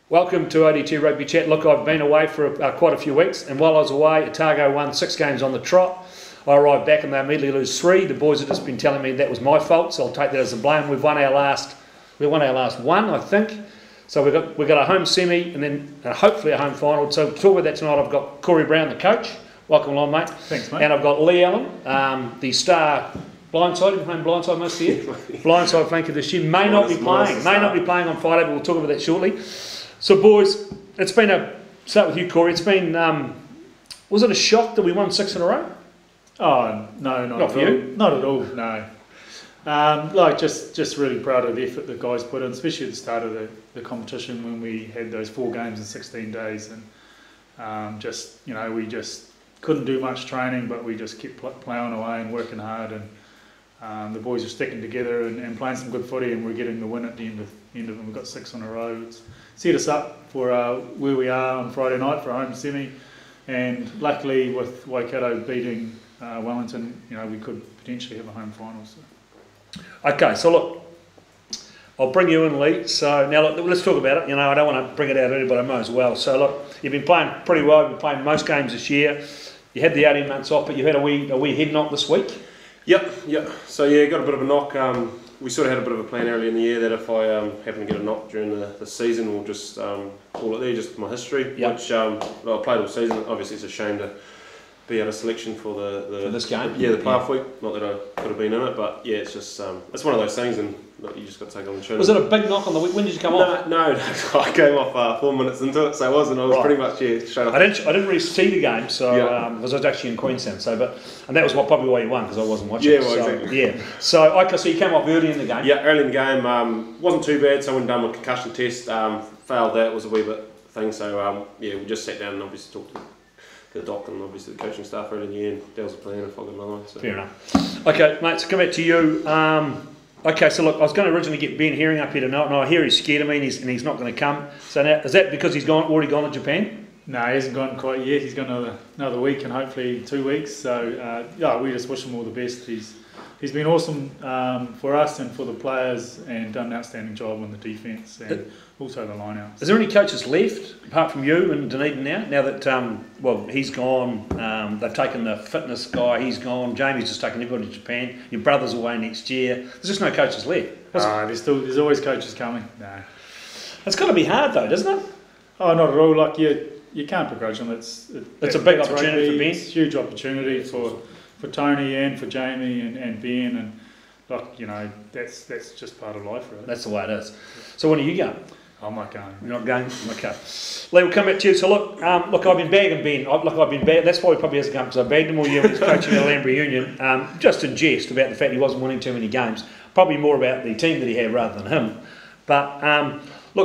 Welcome to ODT Rugby Chat. Look, I've been away for quite a few weeks, and while I was away, Otago won 6 games on the trot. I arrived back and they immediately lose 3. The boys have just been telling me that was my fault, so I'll take that as a blame. We've won our last one, I think. So we've got a home semi and then hopefully a home final. So to talk about that tonight, I've got Cory Brown, the coach. Welcome along, mate. Thanks, mate. And I've got Allan, the star blindside. You've playing blindside most of the year. Blindside flanker this year. May not be playing on Friday, but we'll talk about that shortly. So, boys, it's been start with you, Cory. It's been, was it a shock that we won 6 in a row? Oh, no, not for you? Not at all, no. Just really proud of the effort the guys put in, especially at the start of the competition when we had those 4 games in 16 days. And we just couldn't do much training, but we just kept ploughing away and working hard. And the boys are sticking together and playing some good footy, and we're getting the win at the end of them. We've got 6 in a row. It's set us up for where we are on Friday night for a home semi. And luckily, with Waikato beating Wellington, we could potentially have a home final. So. Okay, so look, I'll bring you in, Lee. So now look, let's talk about it. I don't want to bring it out early, but I may as well. So look, you've been playing pretty well. You've been playing most games this year. You had the 18 months off, but you had a wee head knock this week. Yep. So yeah, got a bit of a knock. We sort of had a bit of a plan earlier in the year that if I happen to get a knock during the season, we'll just call it there, just my history. Yep. Which I played all season. Obviously, it's a shame to be out of selection for for this game. The playoff week. Not that I could have been in it, but yeah, it's just it's one of those things, and you just got to take on the chin. Was it a big knock on the week? When did you come off? No, I came off 4 minutes into it, so it wasn't. I was pretty much straight off. I didn't really see the game, so because I was actually in Queensland. And that was probably why you won, because I wasn't watching. Yeah, exactly. Yeah. So you came off early in the game. Yeah, early in the game. Wasn't too bad. So I went done with concussion test. Failed that. Was a wee bit thing. So we just sat down and obviously talked to the doc and obviously the coaching staff early in the year, and that was the plan if I got another one. So. Fair enough. Okay, mate, so come back to you. Okay, so look, I was going to originally get Ben Herring up here tonight, and I hear he's scared of me and he's not going to come. So now, is that because he's already gone to Japan? No, he hasn't gone quite yet. He's got another week and hopefully 2 weeks. So we just wish him all the best. He's been awesome for us and for the players, and done an outstanding job on the defence and also the line-outs. Is there any coaches left apart from you and Dunedin now that he's gone? They've taken the fitness guy. He's gone. Jamie's just taken everybody to Japan. Your brother's away next year. There's just no coaches left. There's always coaches coming. No, it's got to be hard though, doesn't it? Oh, not at all. You can't begrudge them. It's a big opportunity for Ben. It's a huge opportunity for Tony and for Jamie and Ben, and that's just part of life, really. That's the way it is. So when are you going? I'm not going. You're not going? Okay. Lee, we'll come back to you. So look, I've been bagging Ben. I've been bagged. That's why he probably hasn't come, because I bagged him all year when he was coaching at Alhambra Union, just in jest about the fact he wasn't winning too many games. Probably more about the team that he had rather than him. But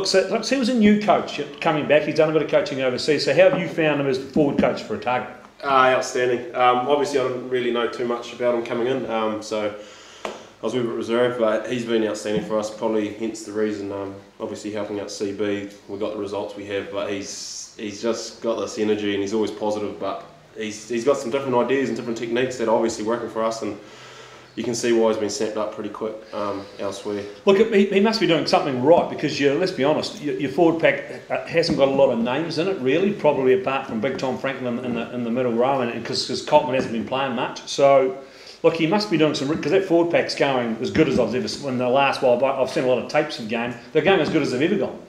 so he was a new coach coming back. He's done a bit of coaching overseas. So how have you found him as the forward coach for Otago? Outstanding. Obviously, I didn't really know too much about him coming in, so I was a bit reserved, but he's been outstanding for us, probably hence the reason, obviously helping out CB, we got the results we have, but he's just got this energy and he's always positive, but he's got some different ideas and different techniques that are obviously working for us, and you can see why he's been snapped up pretty quick elsewhere. Look, he must be doing something right, because let's be honest, your forward pack hasn't got a lot of names in it, really, probably apart from Big Tom Franklin in the middle row, and because Cotman hasn't been playing much. So, look, he must be doing some, because that forward pack's going as good as I've ever seen in the last while. I've seen a lot of tapes of game. They're going as good as they've ever gone.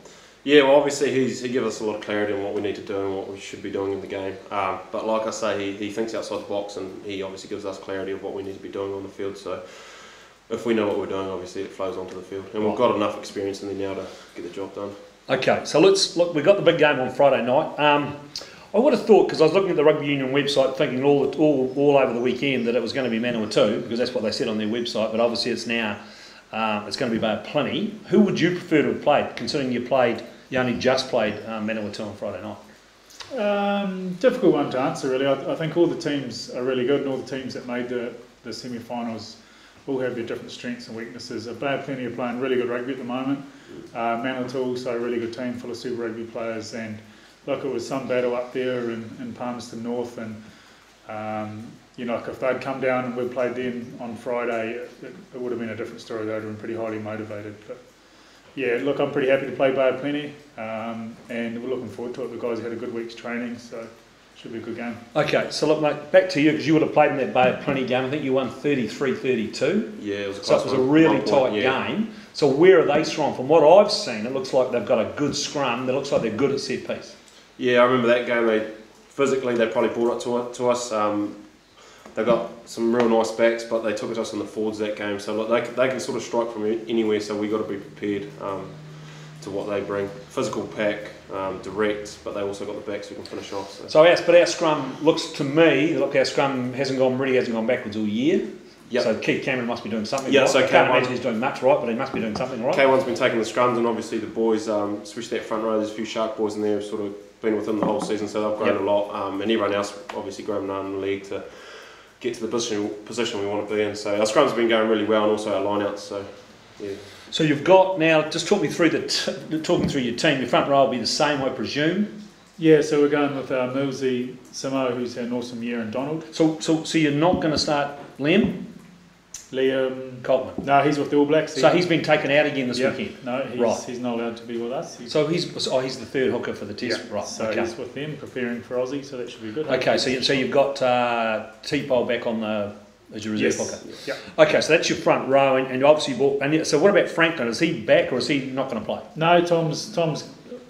Yeah, well, obviously he gives us a lot of clarity on what we need to do and what we should be doing in the game. But like I say, he thinks outside the box, and he obviously gives us clarity of what we need to be doing on the field. So if we know what we're doing, obviously it flows onto the field, and we've got enough experience in there now to get the job done. Okay, so let's look. We've got the big game on Friday night. I would have thought, because I was looking at the Rugby Union website, thinking all over the weekend that it was going to be Manawatu, because that's what they said on their website. But obviously it's now it's going to be Bay of Plenty. Who would you prefer to have played, considering you only just played Manawatu on Friday night? Difficult one to answer, really. I think all the teams are really good, and all the teams that made the semi-finals all have their different strengths and weaknesses. Bay of Plenty are playing really good rugby at the moment. Manawatu also a really good team full of Super Rugby players, and look, it was some battle up there in Palmerston North, and if they'd come down and we'd played them on Friday, it would have been a different story. They'd have been pretty highly motivated. But Yeah, look, I'm pretty happy to play Bay of Plenty, and we're looking forward to it. The guys had a good week's training, so should be a good game. Okay, so look, mate, back to you, because you would have played in that Bay of Plenty game. I think you won 33-32. Yeah, it was a So close it was a one. really 1 point, tight game. So where are they strong? From what I've seen, it looks like they've got a good scrum. It looks like they're good at set piece. Yeah, I remember that game. They probably brought it to us. They've got some real nice backs, but they took it to us on the forwards that game. So look, they can sort of strike from anywhere. So we got to be prepared to what they bring. Physical pack, direct, but they also got the backs who can finish off. So Our scrum looks to me, look, our scrum hasn't gone backwards all year. Yep. So Keith Cameron must be doing something Yeah, right. so I can't K1 imagine he's doing much right, but he must be doing something right. K1's been taking the scrums, and obviously the boys, especially that front row, there's a few Shark boys in there who've sort of been with them the whole season, so they've grown a lot, and everyone else obviously grown in the league to get to the position we want to be in. So our scrums have been going really well, and also our lineouts. So yeah. So you've got now. Just talk me through talking through your team. Your front row will be the same, I presume. Yeah, so we're going with Millsy, Samo, who's had an awesome year, and Donald. So you're not going to start Liam Coltman. No, he's with the All Blacks. So he's been taken out again this weekend. No, he's not allowed to be with us. He's the third hooker for the test, right? So he's with them, preparing for Aussie, so that should be good. Okay, so you've got T-Pole back on as your reserve hooker. Yeah. Okay, so that's your front row, and obviously so what about Franklin? Is he back or is he not going to play? No, Tom's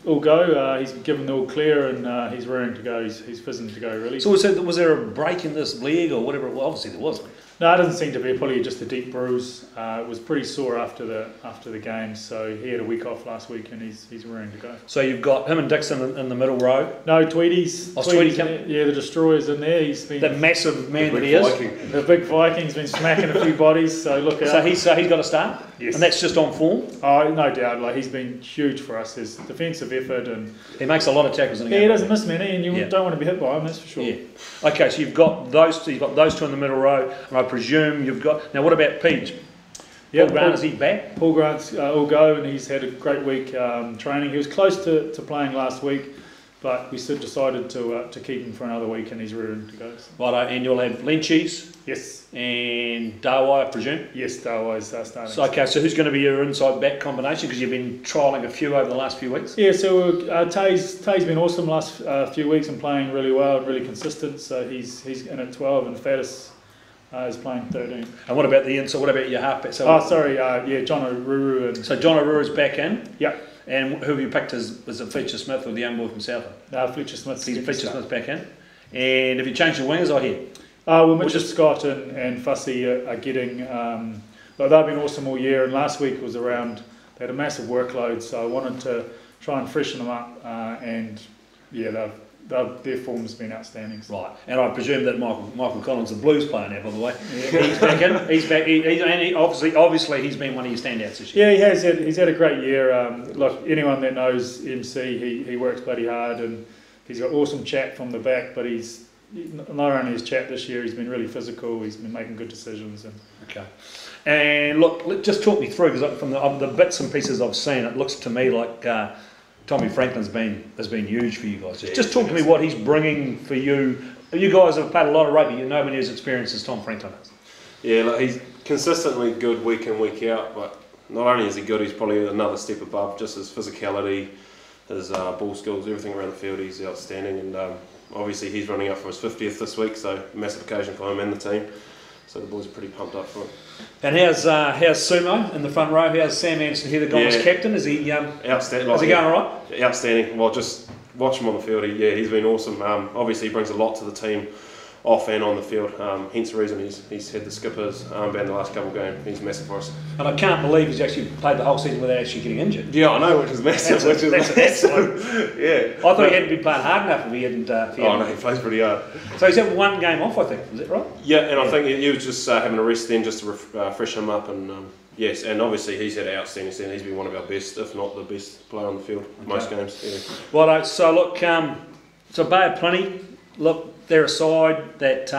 all go. He's given the all clear, and he's raring to go. He's fizzing to go, really. So was there a break in this leg or whatever? Well, obviously there was. No, it doesn't seem to be. Probably just a deep bruise. It was pretty sore after the game, so he had a week off last week, and he's raring to go. So you've got him and Dixon in the middle row. No, Tweedy's. Tweedy the Destroyer's in there. He's been the massive man that he is. The big Viking's been smacking a few bodies, so look out. So he's got to start. Yes. And that's just on form. Oh, no doubt. Like, he's been huge for us. His defensive effort, and he makes a lot of tackles in the game. He doesn't miss many, and you don't want to be hit by him. That's for sure. Yeah. Okay, so you've got those two. You've got those two in the middle row, and I presume you've got. Now, what about Peach? Yeah, Paul Brown, is he back? Paul Grant's all go, and he's had a great week training. He was close to playing last week, but we still decided to keep him for another week, and he's ready to go. Right, and you'll have Lynchies. Yes. And Dawai, I presume? Yes, Dawai's starting. So who's going to be your inside back combination? Because you've been trialling a few over the last few weeks. Yeah, so Tay's been awesome last few weeks and playing really well and really consistent. So he's in at 12, and Faddis is playing 13. And what about the inside? What about your halfback? John Oruru. So John Oruru's back in? Yeah. And who have you picked was it Fletcher Smith or the young boy from Southend? Fletcher Smith. Fletcher Smith's back in. And have you changed your wingers, I hear? Mitchell Scott and Fussy are getting, but they've been awesome all year, and last week was around, they had a massive workload, so I wanted to try and freshen them up, and yeah, their form's been outstanding. So. Right, and I presume that Michael Collins, the Blues player now, by the way, he's back in. He's back, and obviously he's been one of your standouts this year. Yeah, he's had a great year. Look, anyone that knows MC, he works bloody hard, and he's got awesome chat from the back, but he's not only his chat this year, he's been really physical, he's been making good decisions. Okay. And look, just talk me through, because from the bits and pieces I've seen, it looks to me like Tommy Franklin's has been huge for you guys. Just talk to me what he's bringing for you. You guys have played a lot of rugby, you know many as experienced as Tom Franklin has. Yeah, look, he's consistently good week in, week out, but not only is he good, he's probably another step above. Just his physicality, his ball skills, everything around the field, he's outstanding. And obviously he's running up for his 50th this week, so massive occasion for him and the team. So the boys are pretty pumped up for it. And how's Sumo in the front row? How's Sam Anderson here, the Golders captain? Is he outstanding? Is he going all right? Outstanding. Well, just watch him on the field. He's been awesome. Obviously he brings a lot to the team, off and on the field. Hence the reason he's had the skippers band the last couple of games. He's massive for us. And I can't believe he's actually played the whole season without actually getting injured. Yeah, I know, which is massive. That's excellent. Yeah. I thought he hadn't been playing hard enough if he hadn't. No, he plays pretty hard. So he's had one game off, I think. Is that right? Yeah, and I think he was just having a rest then, just to freshen him up. And yes, and obviously he's had an outstanding season. He's been one of our best, if not the best player on the field most games. Yeah. Well, so look, so Bay of Plenty. Look, they're a side that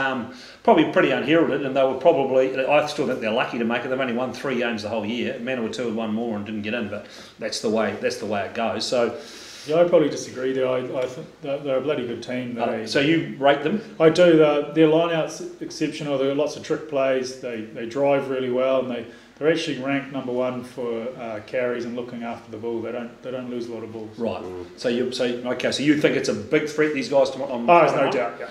probably pretty unheralded, and they were probably, I still think they're lucky to make it. They've only won 3 games the whole year. Manawatu had one more and didn't get in, but that's the way it goes. So yeah, I probably disagree there. I think they're a bloody good team. So you rate them? I do. Their line-out's exceptional. There are lots of trick plays. They drive really well, and they're actually ranked number 1 for carries and looking after the ball. They don't lose a lot of balls. Right. So you think it's a big threat, these guys on there's no doubt. Yeah.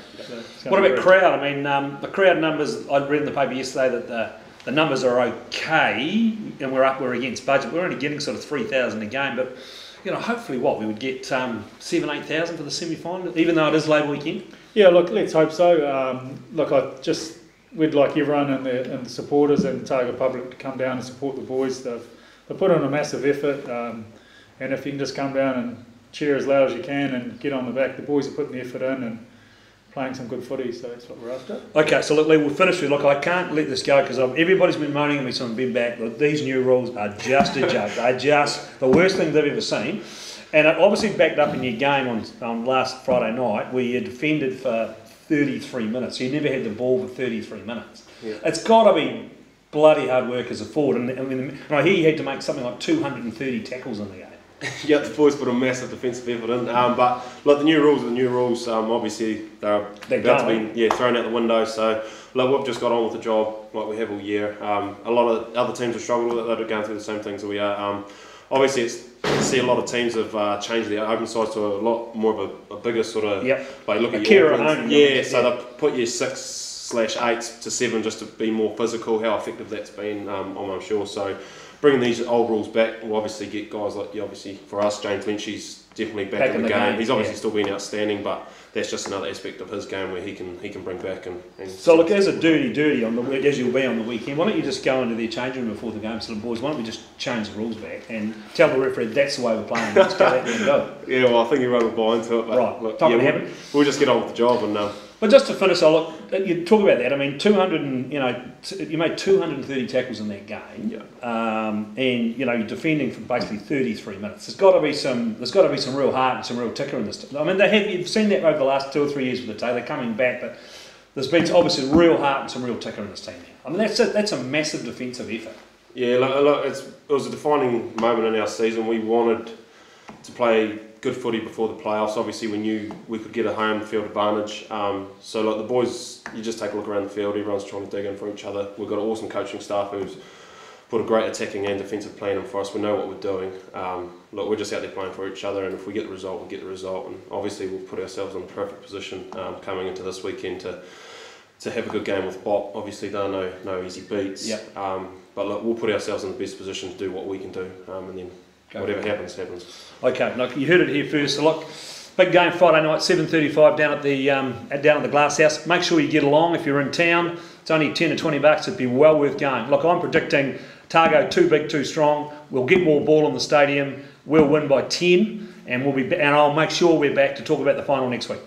What about crowd? I mean, the crowd numbers. I read in the paper yesterday that the numbers are okay, and we're against budget. We're only getting sort of 3,000 a game, but hopefully we would get 7,000-8,000 for the semi-final, even though it is Labour weekend. Yeah, look, let's hope so. We'd like everyone and the supporters and the Otago public to come down and support the boys. They've put in a massive effort, and if you can just come down and cheer as loud as you can and get on the back, the boys are putting the effort in and playing some good footy, so that's what we're after. Okay, so look, Lee, we'll finish with, I can't let this go because everybody's been moaning at me since I've been back. Look, these new rules are just a joke. They're just the worst thing they've ever seen. And it obviously backed up in your game on last Friday night where you defended for 33 minutes. You never had the ball for 33 minutes. Yeah. It's got to be bloody hard work as a forward. And I hear you had to make something like 230 tackles in the game. Yeah, the boys put a massive defensive effort in. But look, the new rules are the new rules. Obviously, they're about to be thrown out the window. So look, we've just got on with the job like we have all year. A lot of other teams have struggled with it. They're going through the same things that we are. Obviously, I see a lot of teams have changed their open size to a lot more of a bigger sort of. Like look at your so they put your 6/8 to 7 just to be more physical. How effective that's been, I'm sure. So bringing these old rules back will obviously get guys like obviously for us, James Lynch's definitely back in the game. He's obviously still been outstanding, but that's just another aspect of his game where he can bring back and so look, as a dirty on the as you'll be on the weekend, why don't you just go into their changing room before the game to the boys? Why don't we just change the rules back and tell the referee that's the way we're playing? Let's go out there and go. Yeah, well, I think everyone will buy into it. But right, look, we'll just get on with the job and. But just to finish, you talk about that. I mean, 200 and you made 230 tackles in that game, and you're defending for basically 33 minutes. There's got to be some real heart and some real ticker in this. I mean, you've seen that over the last 2 or 3 years with the Taylor coming back, but there's been obviously real heart and some real ticker in this team. I mean, that's a massive defensive effort. Yeah, look, it was a defining moment in our season. We wanted to play good footy before the playoffs. Obviously, we knew we could get a home field advantage. So, like the boys, you just take a look around the field. Everyone's trying to dig in for each other. We've got an awesome coaching staff who's put a great attacking and defensive plan in for us. We know what we're doing. Look, we're just out there playing for each other, and if we get the result, we'll get the result. And obviously, we'll put ourselves in a perfect position coming into this weekend to have a good game with Bop. Obviously, there are no easy beats. Yep. But look, we'll put ourselves in the best position to do what we can do, and then. Whatever happens. Okay, look, you heard it here first. So look, big game Friday night, 7:35 down at the Glass House. Make sure you get along if you're in town. It's only $10 to $20. It'd be well worth going. Look, I'm predicting Otago too big, too strong. We'll get more ball in the stadium. We'll win by 10, and I'll make sure we're back to talk about the final next week.